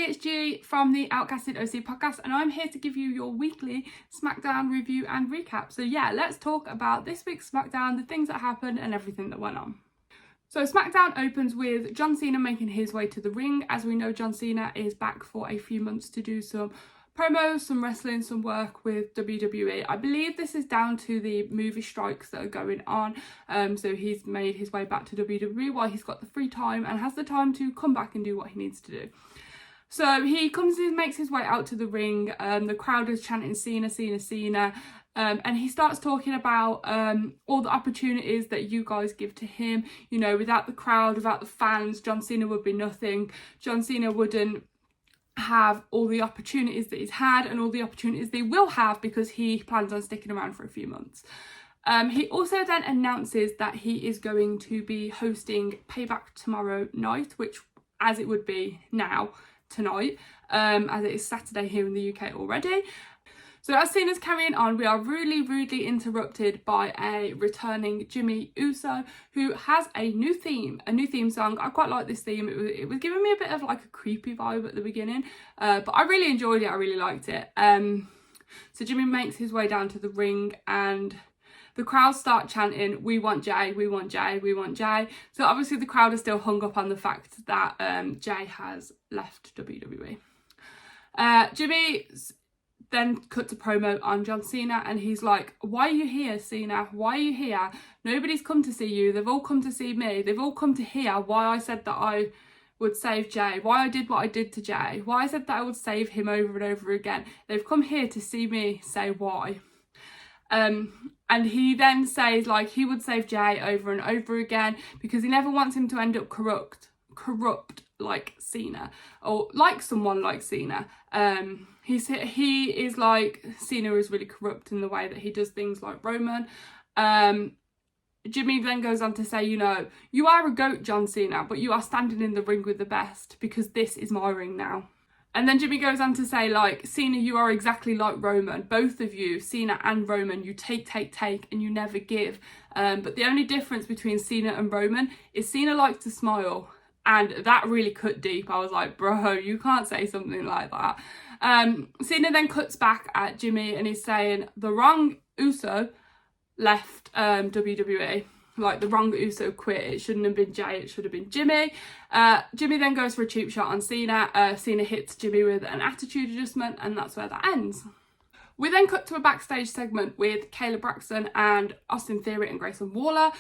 it's G from the Outcasted OC podcast, and I'm here to give you your weekly SmackDown review and recap. So yeah, let's talk about this week's SmackDown, the things that happened and everything that went on. So SmackDown opens with John Cena making his way to the ring. As we know, John Cena is back for a few months to do some promos, some wrestling, some work with WWE. I believe this is down to the movie strikes that are going on. So he's made his way back to WWE while he's got the free time and has the time to come back and do what he needs to do. So he comes in, makes his way out to the ring. The crowd is chanting Cena, Cena, Cena. And he starts talking about all the opportunities that you guys give to him. You know, without the crowd, without the fans, John Cena would be nothing. John Cena wouldn't have all the opportunities that he's had and all the opportunities they will have because he plans on sticking around for a few months. He also then announces that he is going to be hosting Payback tomorrow night, which, as it would be now, tonight, as it is Saturday here in the UK already. So as Cena's carrying on, we are rudely interrupted by a returning Jimmy Uso, who has a new theme song. I quite like this theme. It was giving me a bit of like a creepy vibe at the beginning, but I really enjoyed it. I really liked it. So Jimmy makes his way down to the ring and the crowd start chanting, "We want Jay, we want Jay, we want Jay." So obviously the crowd is still hung up on the fact that Jay has left WWE. Jimmy then cuts a promo on John Cena and he's like, "Why are you here, Cena? Why are you here? Nobody's come to see you. They've all come to see me. They've all come to hear why I said that I would save Jay, why I did what I did to Jay, why I said that I would save him over and over again. They've come here to see me say why." And he then says like he would save Jay over and over again because he never wants him to end up corrupt like Cena, or like someone like Cena. He is like, Cena is really corrupt in the way that he does things like Roman. Jimmy then goes on to say, you know, "You are a GOAT, John Cena, but you are standing in the ring with the best because this is my ring now." And then Jimmy goes on to say, like, "Cena, you are exactly like Roman. Both of you, Cena and Roman, you take, and you never give. But the only difference between Cena and Roman is Cena likes to smile." And that really cut deep. I was like, bro, you can't say something like that. Cena then cuts back at Jimmy and he's saying the wrong Uso left WWE. Like, the wrong Uso quit. It shouldn't have been Jay, it should have been Jimmy. Jimmy then goes for a cheap shot on Cena. Cena hits Jimmy with an attitude adjustment, and that's where that ends. We then cut to a backstage segment with Kayla Braxton and Austin Theory and Grayson Waller.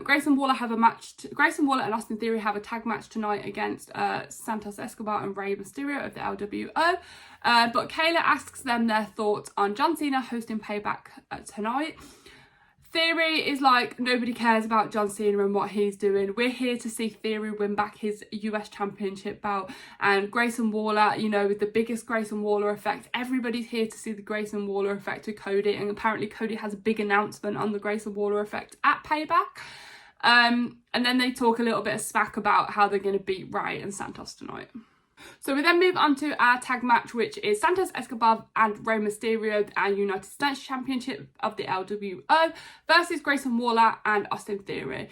Grayson Waller and Austin Theory have a tag match tonight against Santos Escobar and Rey Mysterio of the LWO. But Kayla asks them their thoughts on John Cena hosting Payback tonight. Theory is like, nobody cares about John Cena and what he's doing. We're here to see Theory win back his US Championship belt. And Grayson Waller, you know, with the biggest Grayson Waller effect. Everybody's here to see the Grayson Waller effect with Cody. And apparently Cody has a big announcement on the Grayson Waller effect at Payback. And then they talk a little bit of smack about how they're going to beat Rey and Santos tonight. So we then move on to our tag match, which is Santos Escobar and Rey Mysterio, our United States Championship of the LWO, versus Grayson Waller and Austin Theory.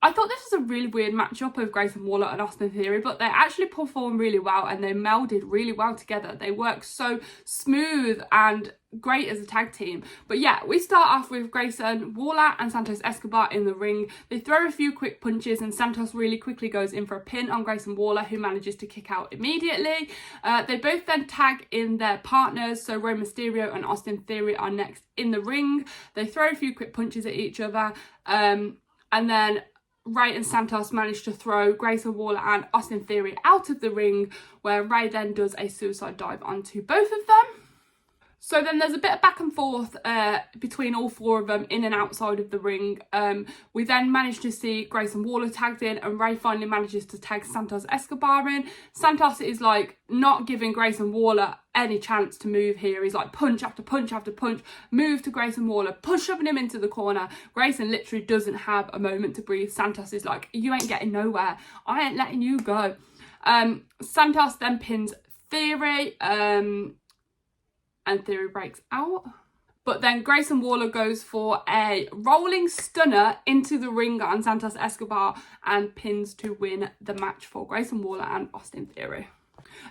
I thought this was a really weird matchup of Grayson Waller and Austin Theory, but they actually performed really well and they melded really well together. They work so smooth and great as a tag team. But yeah, we start off with Grayson Waller and Santos Escobar in the ring. They throw a few quick punches and Santos really quickly goes in for a pin on Grayson Waller, who manages to kick out immediately. They both then tag in their partners, so Rey Mysterio and Austin Theory are next in the ring. They throw a few quick punches at each other, and then Rey and Santos manage to throw Grayson Waller and Austin Theory out of the ring, where Rey then does a suicide dive onto both of them. So then there's a bit of back and forth between all four of them in and outside of the ring. We then manage to see Grayson Waller tagged in and Rey finally manages to tag Santos Escobar in. Santos is like not giving Grayson Waller any chance to move here. He's like punch after punch after punch, move to Grayson Waller, shoving him into the corner. Grayson literally doesn't have a moment to breathe. Santos is like, "You ain't getting nowhere. I ain't letting you go." Santos then pins Theory, and Theory breaks out. But then Grayson Waller goes for a rolling stunner into the ring on Santos Escobar and pins to win the match for Grayson Waller and Austin Theory.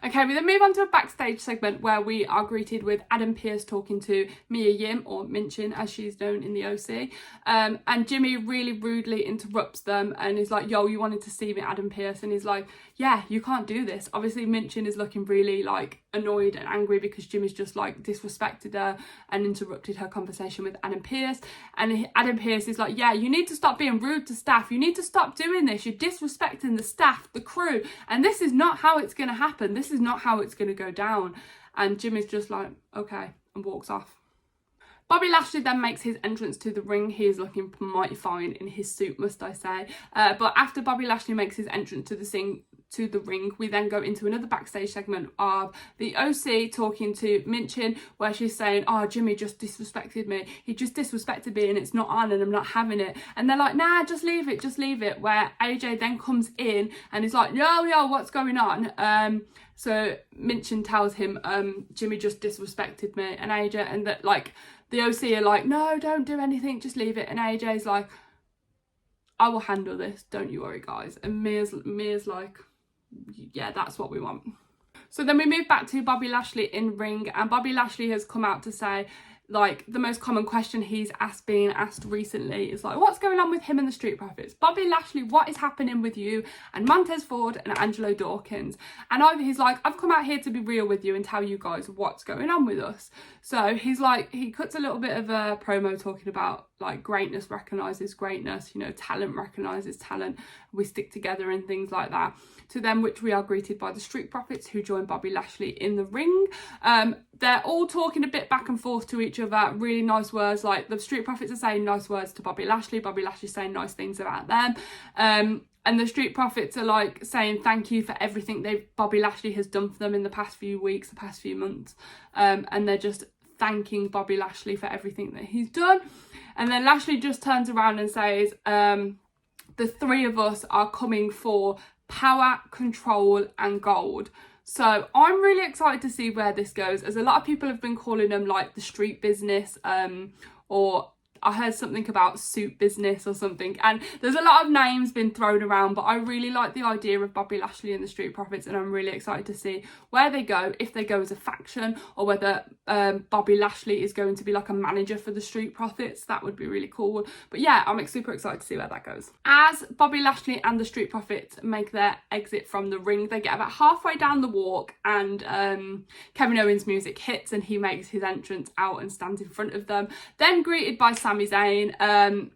Okay, we then move on to a backstage segment where we are greeted with Adam Pearce talking to Mia Yim, or Minchin as she's known in the OC, and Jimmy really rudely interrupts them and is like, yo, you wanted to see me, Adam Pearce, and he's like, yeah, you can't do this. Obviously Minchin is looking really like annoyed and angry because Jimmy's just like disrespected her and interrupted her conversation with Adam Pearce, and Adam Pearce is like, yeah, you need to stop being rude to staff, you need to stop doing this, you're disrespecting the staff, the crew, and this is not how it's going to happen, this is not how it's going to go down. And Jimmy's just like, okay, and walks off. Bobby Lashley then makes his entrance to the ring. He is looking mighty fine in his suit, must I say. But after Bobby Lashley makes his entrance to the ring, we then go into another backstage segment of the OC talking to Minchin, where she's saying, oh, Jimmy just disrespected me. He just disrespected me and it's not on and I'm not having it. And they're like, nah, just leave it, just leave it. Where AJ then comes in and is like, yo, what's going on? So Minchin tells him, Jimmy just disrespected me, and AJ, and that like the OC are like, no, don't do anything, just leave it. And AJ's like, I will handle this, don't you worry, guys. And Mia's like, yeah, that's what we want. So then we move back to Bobby Lashley in ring, and Bobby Lashley has come out to say, like, the most common question he's being asked recently is like, what's going on with him and the Street Profits? Bobby Lashley, what is happening with you and Montez Ford and Angelo Dawkins? And he's like, I've come out here to be real with you and tell you guys what's going on with us. So he's like, he cuts a little bit of a promo talking about like greatness recognises greatness, you know, talent recognises talent, we stick together and things like that. To them, which we are greeted by the Street Profits, who join Bobby Lashley in the ring. They're all talking a bit back and forth to each other, really nice words, like the Street Profits are saying nice words to Bobby Lashley saying nice things about them. And the Street Profits are like saying thank you for everything Bobby Lashley has done for them in the past few weeks, the past few months. And they're just thanking Bobby Lashley for everything that he's done. And then Lashley just turns around and says, the three of us are coming for power, control and gold. So I'm really excited to see where this goes, as a lot of people have been calling them like the street business, or I heard something about suit business or something, and there's a lot of names been thrown around, but I really like the idea of Bobby Lashley and the Street Profits, and I'm really excited to see where they go, if they go as a faction or whether Bobby Lashley is going to be like a manager for the Street Profits. That would be really cool. But yeah, I'm super excited to see where that goes. As Bobby Lashley and the Street Profits make their exit from the ring, they get about halfway down the walk and Kevin Owens' music hits and he makes his entrance out and stands in front of them, then greeted by Sami Zayn, and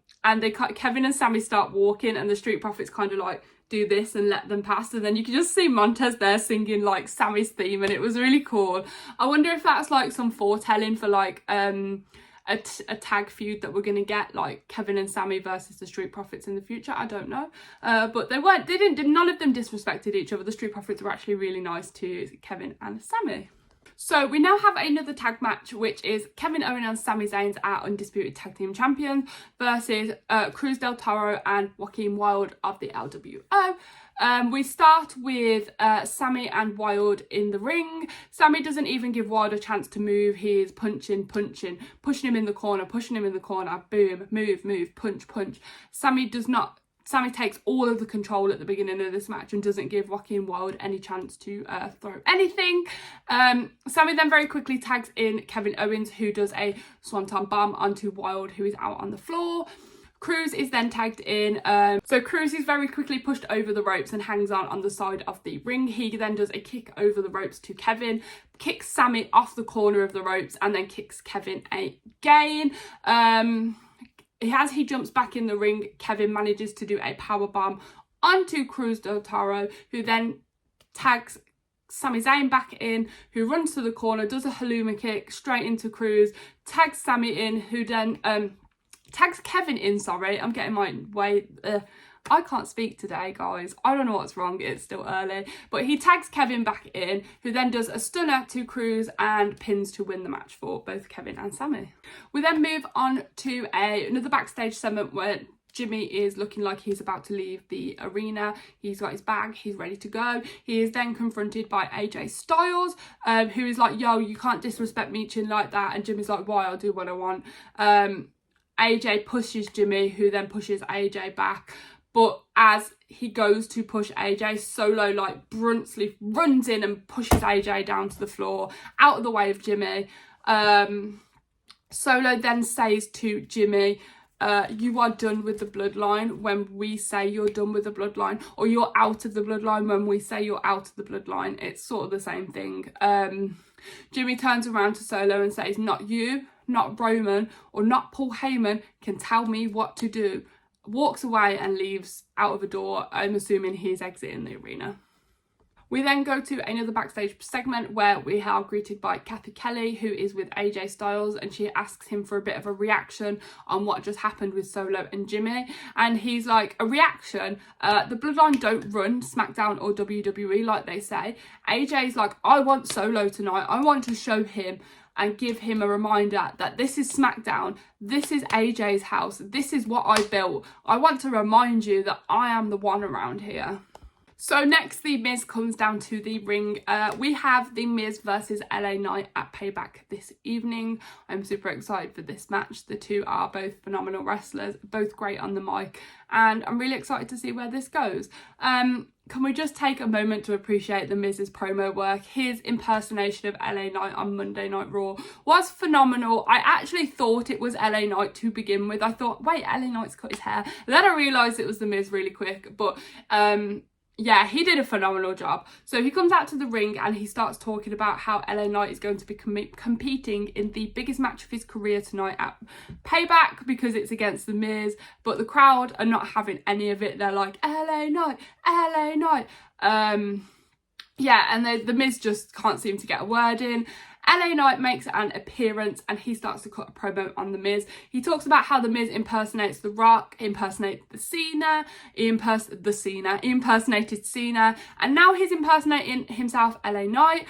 Kevin and Sami start walking and the Street Profits kind of like do this and let them pass, and then you can just see Montez there singing like Sami's theme, and it was really cool. I wonder if that's like some foretelling for like a tag feud that we're gonna get, like Kevin and Sami versus the Street Profits in the future. I don't know, but none of them disrespected each other. The Street Profits were actually really nice to Kevin and Sami. So we now have another tag match, which is Kevin Owens and Sami Zayn are Undisputed Tag Team Champions versus Cruz del Toro and Joaquin Wilde of the LWO. We start with Sami and Wilde in the ring. Sami doesn't even give Wilde a chance to move. He is pushing him in the corner, boom, move, punch. Sami takes all of the control at the beginning of this match and doesn't give Joaquin Wilde any chance to throw anything. Sami then very quickly tags in Kevin Owens, who does a Swanton Bomb onto Wilde, who is out on the floor. Cruz is then tagged in. So Cruz is very quickly pushed over the ropes and hangs on the side of the ring. He then does a kick over the ropes to Kevin, kicks Sami off the corner of the ropes, and then kicks Kevin again. As he jumps back in the ring, Kevin manages to do a powerbomb onto Cruz del Toro, who then tags Sami Zayn back in, who runs to the corner, does a halloumi kick straight into Cruz, tags Sami in, who then tags Kevin in, sorry, I'm getting my way... I can't speak today, guys. I don't know what's wrong. It's still early. But he tags Kevin back in, who then does a stunner to Cruz and pins to win the match for both Kevin and Sami. We then move on to another backstage segment where Jimmy is looking like he's about to leave the arena. He's got his bag. He's ready to go. He is then confronted by AJ Styles, who is like, yo, you can't disrespect Michin like that. And Jimmy's like, why? I'll do what I want. AJ pushes Jimmy, who then pushes AJ back. But as he goes to push AJ, Solo like bluntly runs in and pushes AJ down to the floor, out of the way of Jimmy. Solo then says to Jimmy, you are done with the bloodline when we say you're done with the bloodline, or you're out of the bloodline when we say you're out of the bloodline. It's sort of the same thing. Jimmy turns around to Solo and says, not you, not Roman, or not Paul Heyman can tell me what to do. Walks away and leaves out of the door. I'm assuming he's exiting the arena. We then go to another backstage segment where we are greeted by Kathy Kelly, who is with AJ Styles, and she asks him for a bit of a reaction on what just happened with Solo and Jimmy. And he's like, a reaction? The Bloodline don't run SmackDown or WWE like they say. AJ's like, I want Solo tonight. I want to show him and give him a reminder that this is SmackDown, this is AJ's house, this is what I built. I want to remind you that I am the one around here. So next, The Miz comes down to the ring. We have The Miz versus LA Knight at Payback this evening. I'm super excited for this match. The two are both phenomenal wrestlers, both great on the mic, and I'm really excited to see where this goes. Can we just take a moment to appreciate The Miz's promo work? His impersonation of LA Knight on Monday Night Raw was phenomenal. I actually thought it was LA Knight to begin with. I thought, wait, LA Knight's cut his hair. Then I realised it was The Miz really quick, but yeah, he did a phenomenal job. So he comes out to the ring and he starts talking about how LA Knight is going to be competing in the biggest match of his career tonight at Payback because it's against The Miz. But the crowd are not having any of it. They're like, LA Knight, LA Knight. Yeah, and the Miz just can't seem to get a word in. LA Knight makes an appearance and he starts to cut a promo on The Miz. He talks about how The Miz impersonates The Rock, impersonated Cena, he impersonated Cena, and now he's impersonating himself, LA Knight.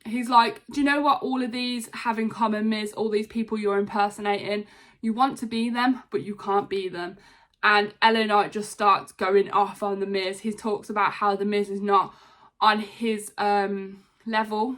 He's like, do you know what all of these have in common, Miz? All these people you're impersonating, you want to be them, but you can't be them. And LA Knight just starts going off on The Miz. He talks about how The Miz is not on his level.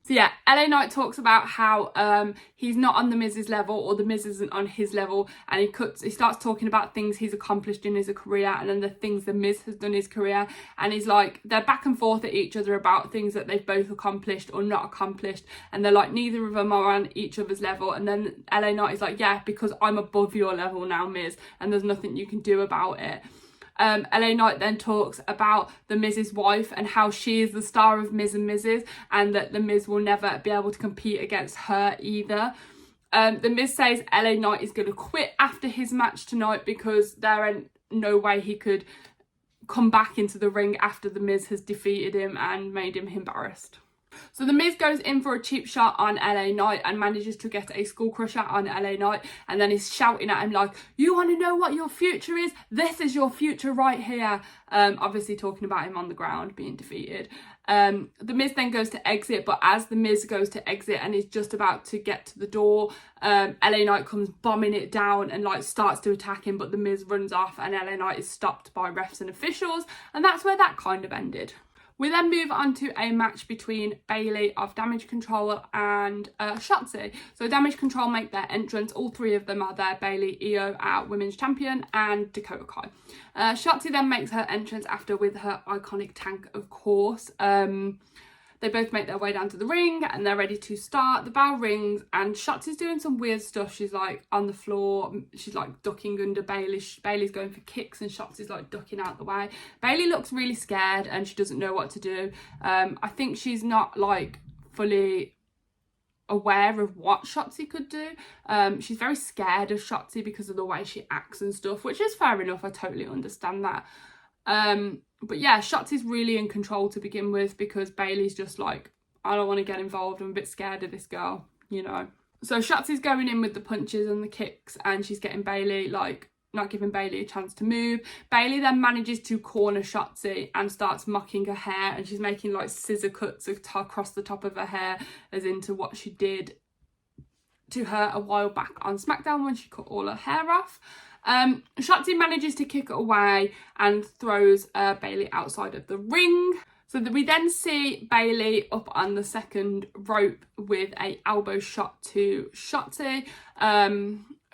So yeah, LA Knight talks about how he's not on The Miz's level, or The Miz isn't on his level, and he starts talking about things he's accomplished in his career and then the things The Miz has done in his career, and he's like, they're back and forth at each other about things that they've both accomplished or not accomplished, and they're like, neither of them are on each other's level. And then LA Knight is like, yeah, because I'm above your level now, Miz, and there's nothing you can do about it. LA Knight then talks about The Miz's wife and how she is the star of Miz and Miz's, and that The Miz will never be able to compete against her either. The Miz says LA Knight is going to quit after his match tonight because there ain't no way he could come back into the ring after The Miz has defeated him and made him embarrassed. So The Miz goes in for a cheap shot on LA Knight and manages to get a skull crusher on LA Knight, and then he's shouting at him like, you want to know what your future is? This is your future right here. Obviously talking about him on the ground being defeated. The Miz then goes to exit, but as The Miz goes to exit and is just about to get to the door, LA Knight comes bombing it down and like starts to attack him, but The Miz runs off and LA Knight is stopped by refs and officials, and that's where that kind of ended. We then move on to a match between Bayley of Damage Control and Shotzi. So Damage Control make their entrance. All three of them are there. Bayley, Io, our Women's Champion, and Dakota Kai. Shotzi then makes her entrance after with her iconic tank, of course. They both make their way down to the ring and they're ready to start. The bell rings and Shotzi's doing some weird stuff. She's like on the floor. She's like ducking under Bayley. Bayley's going for kicks and Shotzi's like ducking out the way. Bayley looks really scared and she doesn't know what to do. I think she's not like fully aware of what Shotzi could do. She's very scared of Shotzi because of the way she acts and stuff, which is fair enough. I totally understand that. But yeah, Shotzi's really in control to begin with because Bayley's just like, I don't want to get involved. I'm a bit scared of this girl, you know. So Shotzi's going in with the punches and the kicks and she's getting Bayley, like, not giving Bayley a chance to move. Bayley then manages to corner Shotzi and starts mocking her hair, and she's making like scissor cuts across the top of her hair as into what she did to her a while back on SmackDown when she cut all her hair off. Shotzi manages to kick it away and throws Bayley outside of the ring. So we then see Bayley up on the second rope with a elbow shot to Shotzi.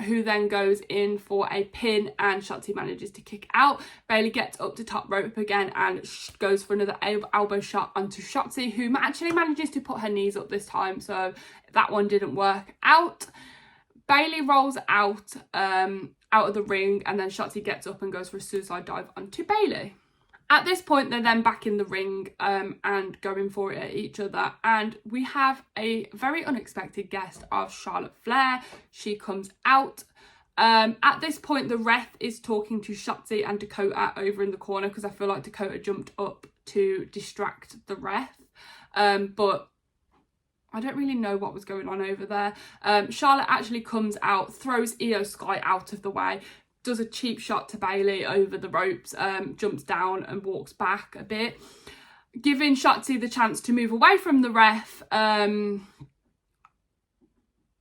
who then goes in for a pin, and Shotzi manages to kick out. Bayley gets up to top rope again and goes for another elbow shot onto Shotzi, who actually manages to put her knees up this time, so that one didn't work out. Bayley rolls out of the ring, and then Shotzi gets up and goes for a suicide dive onto Bayley. At this point, they're then back in the ring and going for it at each other. And we have a very unexpected guest of Charlotte Flair. She comes out. At this point, the ref is talking to Shotzi and Dakota over in the corner, because I feel like Dakota jumped up to distract the ref. But I don't really know what was going on over there. Charlotte actually comes out, throws Io Sky out of the way, does a cheap shot to Bayley over the ropes, jumps down and walks back a bit, giving Shotzi the chance to move away from the ref.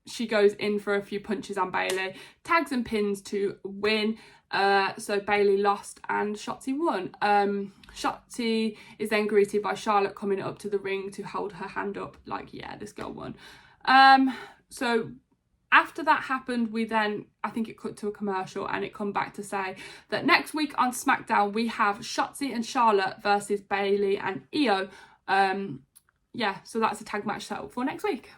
She goes in for a few punches on Bayley, tags and pins to win. So Bayley lost and Shotzi won. Shotzi is then greeted by Charlotte coming up to the ring to hold her hand up like, yeah, this girl won. So after that happened, we then, I think it cut to a commercial, and it come back to say that next week on SmackDown, we have Shotzi and Charlotte versus Bayley and Io. Yeah, so that's a tag match set up for next week.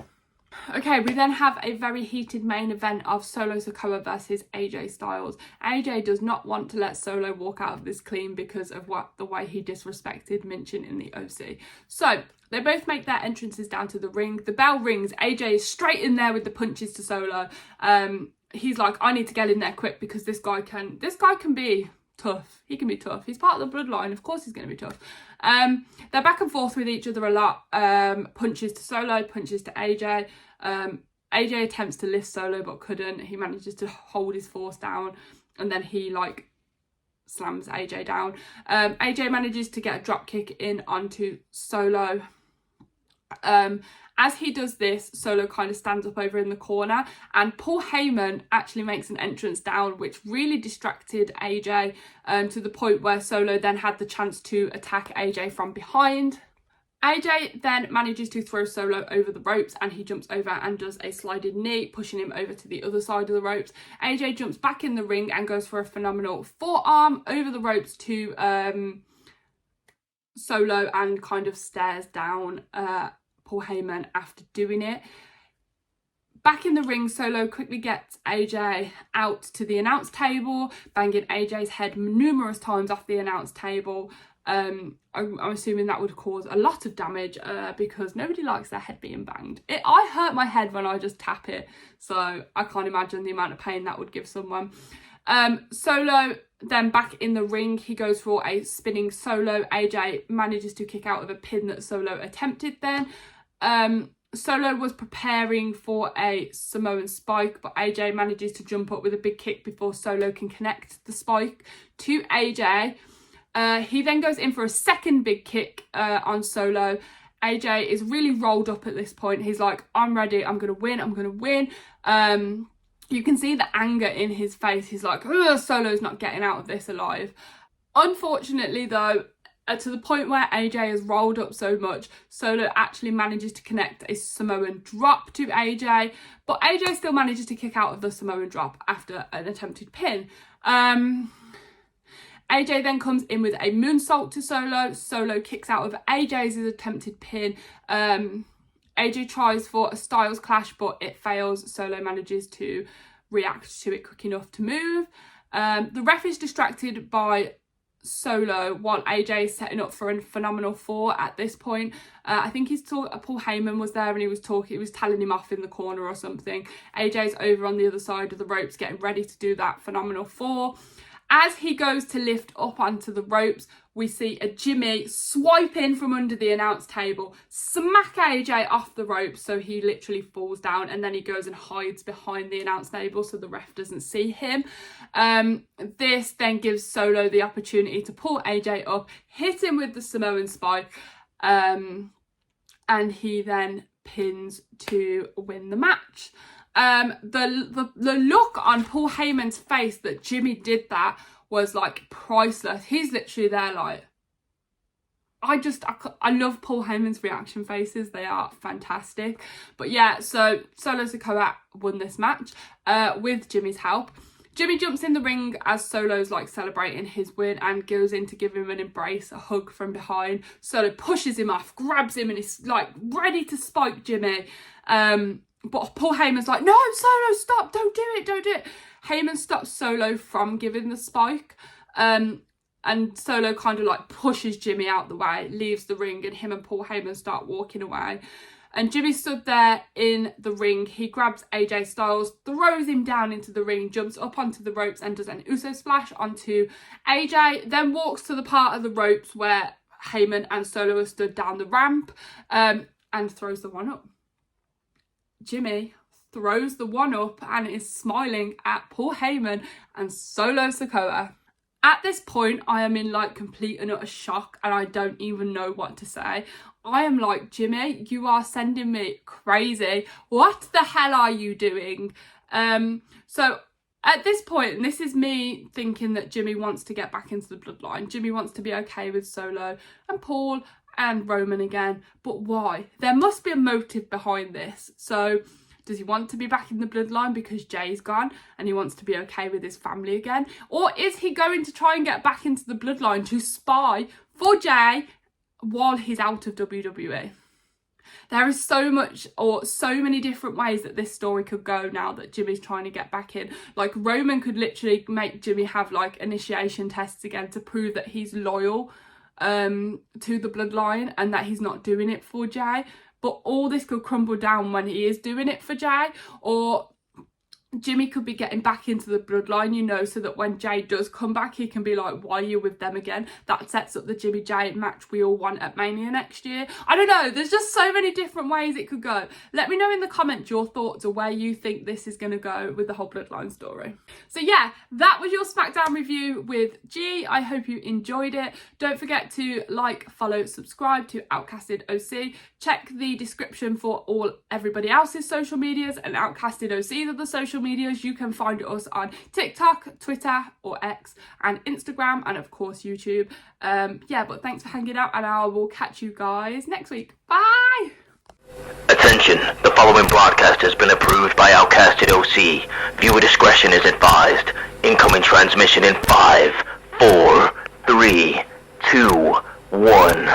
Okay, we then have a very heated main event of Solo Sikoa versus AJ Styles. AJ does not want to let Solo walk out of this clean because of the way he disrespected Minchin in the OC. So they both make their entrances down to the ring. The bell rings. AJ is straight in there with the punches to Solo. He's like, I need to get in there quick because this guy can be tough. He can be tough. He's part of the bloodline. Of course he's going to be tough. They're back and forth with each other a lot. Punches to Solo, punches to AJ. AJ attempts to lift Solo but couldn't. He manages to hold his force down, and then he like slams AJ down. AJ manages to get a drop kick in onto Solo. As he does this, Solo kind of stands up over in the corner, and Paul Heyman actually makes an entrance down, which really distracted AJ to the point where Solo then had the chance to attack AJ from behind. AJ then manages to throw Solo over the ropes, and he jumps over and does a sliding knee, pushing him over to the other side of the ropes. AJ jumps back in the ring and goes for a phenomenal forearm over the ropes to Solo, and kind of stares down Paul Heyman after doing it. Back in the ring, Solo quickly gets AJ out to the announce table, banging AJ's head numerous times off the announce table. I'm assuming that would cause a lot of damage because nobody likes their head being banged. I hurt my head when I just tap it, so I can't imagine the amount of pain that would give someone. Solo then back in the ring, he goes for a spinning Solo. AJ manages to kick out of a pin that Solo attempted then. Solo was preparing for a Samoan spike, but AJ manages to jump up with a big kick before Solo can connect the spike to AJ. He then goes in for a second big kick on Solo. AJ is really rolled up at this point. He's like, I'm ready, I'm going to win, I'm going to win. You can see the anger in his face. He's like, Solo's not getting out of this alive. Unfortunately though, to the point where AJ has rolled up so much, Solo actually manages to connect a Samoan drop to AJ, but AJ still manages to kick out of the Samoan drop after an attempted pin. AJ then comes in with a moonsault to Solo. Solo kicks out of AJ's attempted pin. AJ tries for a Styles clash, but it fails. Solo manages to react to it quick enough to move. The ref is distracted by Solo while AJ is setting up for a phenomenal four at this point. I think Paul Heyman was there, and he was telling him off in the corner or something. AJ's over on the other side of the ropes getting ready to do that phenomenal four. As he goes to lift up onto the ropes, we see a Jimmy swipe in from under the announce table, smack AJ off the ropes, so he literally falls down, and then he goes and hides behind the announce table so the ref doesn't see him. This then gives Solo the opportunity to pull AJ up, hit him with the Samoan spike, and he then pins to win the match. The look on Paul Heyman's face that Jimmy did that was like priceless. He's literally there like, I love Paul Heyman's reaction faces. They are fantastic. But yeah, so Solo Sikoa won this match with Jimmy's help. Jimmy jumps in the ring as Solo's like celebrating his win and goes in to give him an embrace, a hug from behind. Solo pushes him off, grabs him, and is like ready to spike Jimmy. But Paul Heyman's like, no, Solo, stop, don't do it. Heyman stops Solo from giving the spike. And Solo kind of like pushes Jimmy out the way, leaves the ring, and him and Paul Heyman start walking away. And Jimmy stood there in the ring. He grabs AJ Styles, throws him down into the ring, jumps up onto the ropes and does an Uso splash onto AJ, then walks to the part of the ropes where Heyman and Solo are stood down the ramp, and throws the one up. Jimmy throws the one up and is smiling at Paul Heyman and Solo Sikoa. At this point, I am in like complete and utter shock and I don't even know what to say. I am like, Jimmy, you are sending me crazy. What the hell are you doing? So at this point, and this is me thinking that Jimmy wants to get back into the bloodline. Jimmy wants to be okay with Solo and Paul and Roman again. But why? There must be a motive behind this. So does he want to be back in the bloodline because Jay's gone and he wants to be okay with his family again? Or is he going to try and get back into the bloodline to spy for Jay while he's out of WWE? There is so much, or so many different ways that this story could go now that Jimmy's trying to get back in. Like, Roman could literally make Jimmy have like initiation tests again to prove that he's loyal to the bloodline and that he's not doing it for Jay. But all this could crumble down when he is doing it for Jay, or Jimmy could be getting back into the bloodline, you know, so that when Jay does come back, he can be like, why are you with them again? That sets up the Jimmy Jay match we all want at Mania next year. I don't know. There's just so many different ways it could go. Let me know in the comments your thoughts or where you think this is going to go with the whole bloodline story. So yeah, that was your SmackDown review with G. I hope you enjoyed it. Don't forget to like, follow, subscribe to Outcasted OC. Check the description for everybody else's social medias and Outcasted OC's other social medias. You can find us on TikTok, Twitter or X, and Instagram, and of course YouTube. Yeah, but thanks for hanging out and I will catch you guys next week. Bye! Attention, the following broadcast has been approved by Outcasted OC. Viewer discretion is advised. Incoming transmission in 5, 4, 3, 2, 1.